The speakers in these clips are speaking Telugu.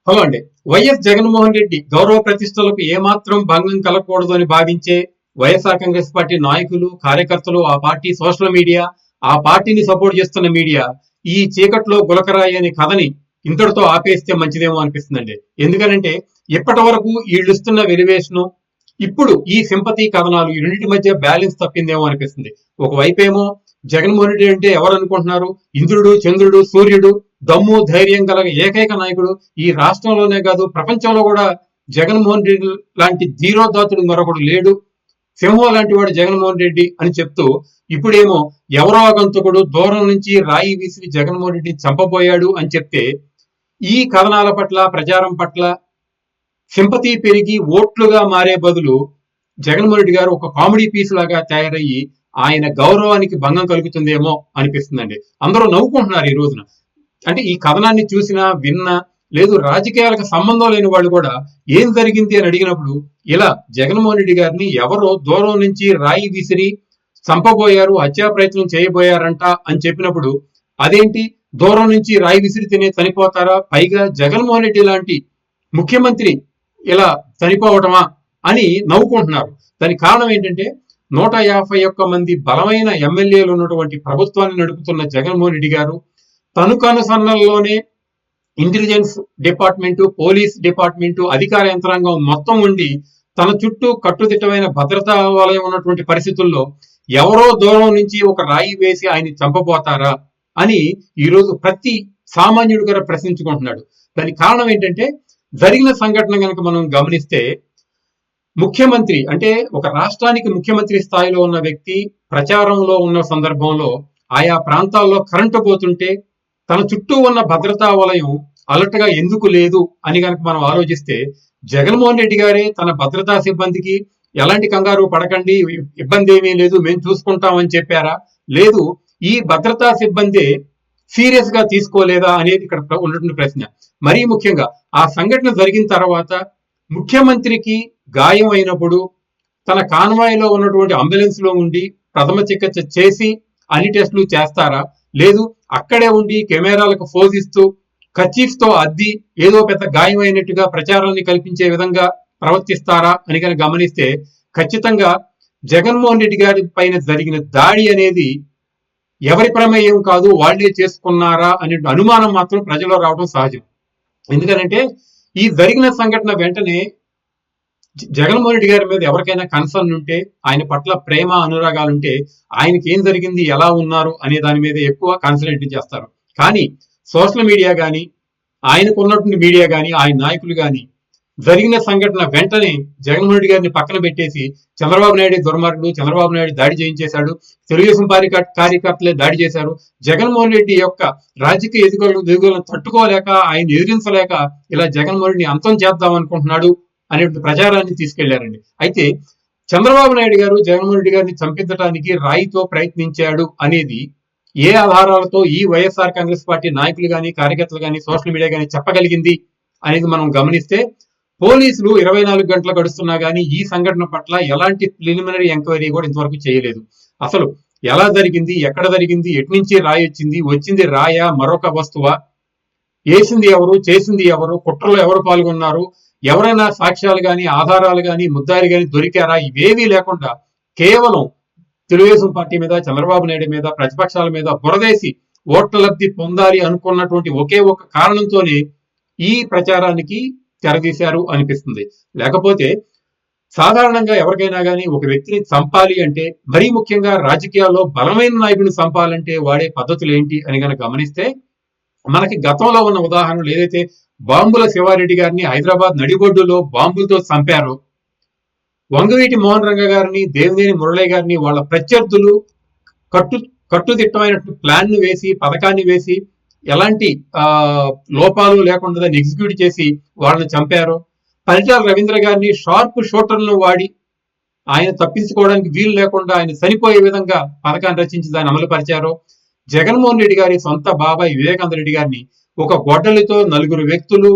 హలో అండి. వైఎస్ జగన్మోహన్ రెడ్డి గౌరవ ప్రతిష్టలకు ఏమాత్రం భంగం కలగకూడదు అని భావించే వైఎస్ఆర్ కాంగ్రెస్ పార్టీ నాయకులు, కార్యకర్తలు, ఆ పార్టీ సోషల్ మీడియా, ఆ పార్టీని సపోర్ట్ చేస్తున్న మీడియా ఈ చీకట్లో గులకరాయి అనే కథని ఇంతటితో ఆపేస్తే మంచిదేమో అనిపిస్తుందండి. ఎందుకనంటే ఇప్పటి వరకు వీళ్ళు ఇస్తున్న వెలివేషను, ఇప్పుడు ఈ సింపతి కథనాలు ఈ రెండింటి మధ్య బ్యాలెన్స్ తప్పిందేమో అనిపిస్తుంది. ఒకవైపేమో జగన్మోహన్ రెడ్డి అంటే ఎవరు అనుకుంటున్నారు? ఇంద్రుడు, చంద్రుడు, సూర్యుడు, దమ్ము ధైర్యం గల ఏకైక నాయకుడు. ఈ రాష్ట్రంలోనే కాదు ప్రపంచంలో కూడా జగన్మోహన్ రెడ్డి లాంటి ధీరోదాతుడు మరొకడు లేడు. సింహం లాంటి వాడు జగన్మోహన్ రెడ్డి అని చెప్తూ ఇప్పుడేమో ఎవరో ఆగంతకుడు దూరం నుంచి రాయి విసిరి జగన్మోహన్ రెడ్డి చంపబోయాడు అని చెప్తే ఈ కథనాల పట్ల, ప్రచారం పట్ల సింపతి పెరిగి ఓట్లుగా మారే బదులు జగన్మోహన్ రెడ్డి గారు ఒక కామెడీ పీస్ లాగా తయారయ్యి ఆయన గౌరవానికి భంగం కలుగుతుందేమో అనిపిస్తుందండి. అందరూ నవ్వుకుంటున్నారు ఈ రోజున. అంటే ఈ కథనాన్ని చూసినా, విన్నా, లేదు రాజకీయాలకు సంబంధం లేని వాళ్ళు కూడా ఏం జరిగింది అని అడిగినప్పుడు ఇలా జగన్మోహన్ రెడ్డి గారిని ఎవరో దూరం నుంచి రాయి విసిరి చంపబోయారు, హత్యా ప్రయత్నం చేయబోయారంట అని చెప్పినప్పుడు అదేంటి దూరం నుంచి రాయి విసిరితేనే చనిపోతారా? పైగా జగన్మోహన్ రెడ్డి లాంటి ముఖ్యమంత్రి ఇలా చనిపోవటమా అని నవ్వుకుంటున్నారు. దానికి కారణం ఏంటంటే 151 మంది బలమైన ఎమ్మెల్యేలు ఉన్నటువంటి ప్రభుత్వాన్ని నడుపుతున్న జగన్మోహన్ రెడ్డి గారు తను కనుసన్నల్లోనే ఇంటెలిజెన్స్ డిపార్ట్మెంటు, పోలీస్ డిపార్ట్మెంటు, అధికార యంత్రాంగం మొత్తం ఉండి తన చుట్టూ కట్టుదిట్టమైన భద్రతా వలయం ఉన్నటువంటి పరిస్థితుల్లో ఎవరో దూరం నుంచి ఒక రాయి వేసి ఆయన చంపబోతారా అని ఈరోజు ప్రతి సామాన్యుడు గారు ప్రశ్నించుకుంటున్నాడు. దానికి కారణం ఏంటంటే జరిగిన సంఘటన కనుక మనం గమనిస్తే ముఖ్యమంత్రి అంటే ఒక రాష్ట్రానికి ముఖ్యమంత్రి స్థాయిలో ఉన్న వ్యక్తి ప్రచారంలో ఉన్న సందర్భంలో ఆయా ప్రాంతాల్లో కరెంటు పోతుంటే తన చుట్టూ ఉన్న భద్రతా వలయం అలర్ట్ గా ఎందుకు లేదు అని కనుక మనం ఆలోచిస్తే జగన్మోహన్ రెడ్డి గారే తన భద్రతా సిబ్బందికి ఎలాంటి కంగారు పడకండి, ఇబ్బంది ఏమీ లేదు, మేము చూసుకుంటామని చెప్పారా? లేదు ఈ భద్రతా సిబ్బంది సీరియస్ గా తీసుకోలేదా అనేది ఇక్కడ ఉన్నటువంటి ప్రశ్న. మరీ ముఖ్యంగా ఆ సంఘటన జరిగిన తర్వాత ముఖ్యమంత్రికి గాయం అయినప్పుడు తన కాన్వాయ్లో ఉన్నటువంటి అంబులెన్స్ లో ఉండి ప్రథమ చికిత్స చేసి అన్ని టెస్టులు చేస్తారా? లేదు అక్కడే ఉండి కెమెరాలకు ఫోజ్ ఇస్తూ కచీఫ్ తో అద్ది ఏదో పెద్ద గాయం అయినట్టుగా ప్రచారాన్ని కల్పించే విధంగా ప్రవర్తిస్తారా అని కనుక గమనిస్తే ఖచ్చితంగా జగన్మోహన్ రెడ్డి గారి పైన జరిగిన దాడి అనేది ఎవరి ప్రమేయం కాదు, వాళ్లే చేసుకున్నారా అనే అనుమానం మాత్రం ప్రజల్లో రావడం సహజం. ఎందుకనంటే ఈ జరిగిన సంఘటన వెంటనే జగన్మోహన్ రెడ్డి గారి మీద ఎవరికైనా కన్సర్న్ ఉంటే, ఆయన పట్ల ప్రేమ అనురాగాలుంటే ఆయనకి ఏం జరిగింది, ఎలా ఉన్నారు అనే దాని మీద ఎక్కువ కాన్సన్ట్రేట్ చేస్తారు. కానీ సోషల్ మీడియా కానీ, ఆయనకు ఉన్నటువంటి మీడియా కానీ, ఆయన నాయకులు కానీ జరిగిన సంఘటన వెంటనే జగన్మోహన్ రెడ్డి గారిని పక్కన పెట్టేసి చంద్రబాబు నాయుడు దుర్మార్గుడు, చంద్రబాబు నాయుడు దాడి చేయించేశాడు, తెలుగుదేశం కార్యకర్తలే దాడి చేశారు, జగన్మోహన్ రెడ్డి యొక్క రాజకీయ ఎదుగుదలను తట్టుకోలేక ఆయన ఎదిరించలేక ఇలా జగన్మోహన్ రెడ్డిని అంతం చేద్దాం అనుకుంటున్నాడు అనే ప్రచారాన్ని తీసుకెళ్లారండి. అయితే చంద్రబాబు నాయుడు గారు జగన్మోహన్ రెడ్డి గారిని చంపించడానికి రాయితో ప్రయత్నించాడు అనేది ఏ ఆధారాలతో ఈ వైఎస్ఆర్ కాంగ్రెస్ పార్టీ నాయకులు కానీ, కార్యకర్తలు కానీ, సోషల్ మీడియా కానీ చెప్పగలిగింది అనేది మనం గమనిస్తే పోలీసులు 24 గంటలు గడుస్తున్నా కానీ ఈ సంఘటన పట్ల ఎలాంటి ప్రిలిమినరీ ఎంక్వైరీ కూడా ఇంతవరకు చేయలేదు. అసలు ఎలా జరిగింది, ఎక్కడ జరిగింది, ఎట్నుంచి రాయి వచ్చింది, వచ్చింది రాయా మరొక వస్తువా, వేసింది ఎవరు, చేసింది ఎవరు, కుట్రలో ఎవరు పాల్గొన్నారు, ఎవరైనా సాక్ష్యాలు కానీ, ఆధారాలు కానీ, ముద్దాయిలు కానీ దొరికారా, ఇవేవీ లేకుండా కేవలం తెలుగుదేశం పార్టీ మీద, చంద్రబాబు నాయుడు మీద, ప్రతిపక్షాల మీద బురదేసి ఓట్ల లబ్ధి పొందాలి అనుకున్నటువంటి ఒకే ఒక కారణంతోనే ఈ ప్రచారానికి తెరదీశారు అనిపిస్తుంది. లేకపోతే సాధారణంగా ఎవరికైనా కానీ ఒక వ్యక్తిని చంపాలి అంటే, మరీ ముఖ్యంగా రాజకీయాల్లో బలమైన నాయకుడిని చంపాలంటే వాడే పద్ధతులు ఏంటి అని కనుక గమనిస్తే మనకి గతంలో ఉన్న ఉదాహరణలు ఏదైతే బాంబుల శివారెడ్డి గారిని హైదరాబాద్ నడిబొడ్డులో బాంబులతో చంపారో, వంగవీటి మోహన్ రంగ గారిని, దేవినేని మురళి గారిని వాళ్ళ ప్రత్యర్థులు కట్టుదిట్టమైన ప్లాన్ ను వేసి, పథకాన్ని వేసి ఎలాంటి లోపాలు లేకుండా దాన్ని ఎగ్జిక్యూట్ చేసి వాళ్ళని చంపారో, పరిటాల రవీంద్ర గారిని షార్ప్ షూటర్లను వాడి ఆయన తప్పించుకోవడానికి వీలు లేకుండా ఆయన చనిపోయే విధంగా పథకాన్ని రచించి దాన్ని అమలు పరిచారో, జగన్మోహన్ రెడ్డి గారి సొంత బాబాయ్ వివేకానంద రెడ్డి గారిని ఒక గొడ్డలితో నలుగురు వ్యక్తులు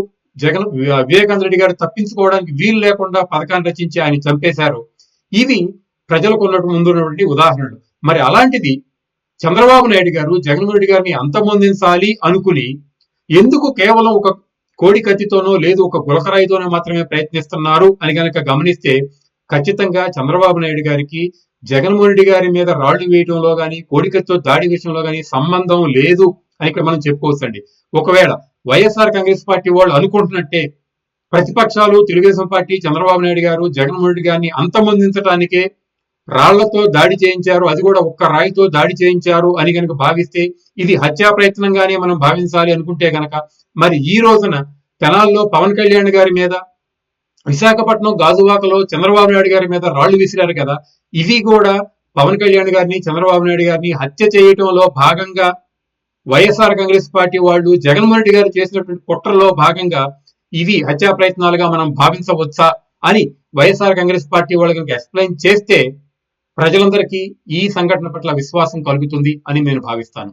వివేకానంద రెడ్డి గారు తప్పించుకోవడానికి వీలు లేకుండా పథకాన్ని రచించి ఆయన చంపేశారు. ఇవి ప్రజలకు ముందున్నటువంటి ఉదాహరణలు. మరి అలాంటిది చంద్రబాబు నాయుడు గారు జగన్మోహన్ రెడ్డి గారిని అంతమొందించాలి అనుకుని ఎందుకు కేవలం ఒక కోడి కత్తితోనో లేదు ఒక గులకరాయితోనో మాత్రమే ప్రయత్నిస్తున్నారు అని కనుక గమనిస్తే ఖచ్చితంగా చంద్రబాబు నాయుడు గారికి జగన్మోహన్ రెడ్డి గారి మీద రాళ్లు వేయడంలో కానీ కోడికత్తితో దాడి విషయంలో కానీ సంబంధం లేదు అని ఇక్కడ మనం చెప్పుకోవచ్చండి. ఒకవేళ వైఎస్ఆర్ కాంగ్రెస్ పార్టీ వాళ్ళు అనుకుంటున్నట్టే ప్రతిపక్షాలు తెలుగుదేశం పార్టీ చంద్రబాబు నాయుడు గారు జగన్మోహన్ రెడ్డి గారిని అంతమొందించడానికే రాళ్లతో దాడి చేయించారు, అది కూడా ఒక్క రాయితో దాడి చేయించారు అని కనుక భావిస్తే ఇది హత్యా ప్రయత్నంగానే మనం భావించాలి అనుకుంటే గనక మరి ఈ రోజున తెనాల్లో పవన్ కళ్యాణ్ గారి మీద విశాఖపట్నం గాజువాకలో చంద్రబాబు నాయుడు గారి మీద రాళ్లు విసిరారు కదా, ఇవి కూడా పవన్ కళ్యాణ్ గారిని చంద్రబాబు నాయుడు గారిని హత్య చేయటంలో భాగంగా వైఎస్ఆర్ కాంగ్రెస్ పార్టీ వాళ్ళు జగన్మోహన్ రెడ్డి గారు చేసినటువంటి కుట్రలో భాగంగా ఇవి హత్యా ప్రయత్నాలుగా మనం భావించవచ్చా అని వైఎస్ఆర్ కాంగ్రెస్ పార్టీ వాళ్ళు కనుక ఎక్స్ప్లెయిన్ చేస్తే ప్రజలందరికీ ఈ సంఘటన పట్ల విశ్వాసం కలుగుతుంది అని నేను భావిస్తాను.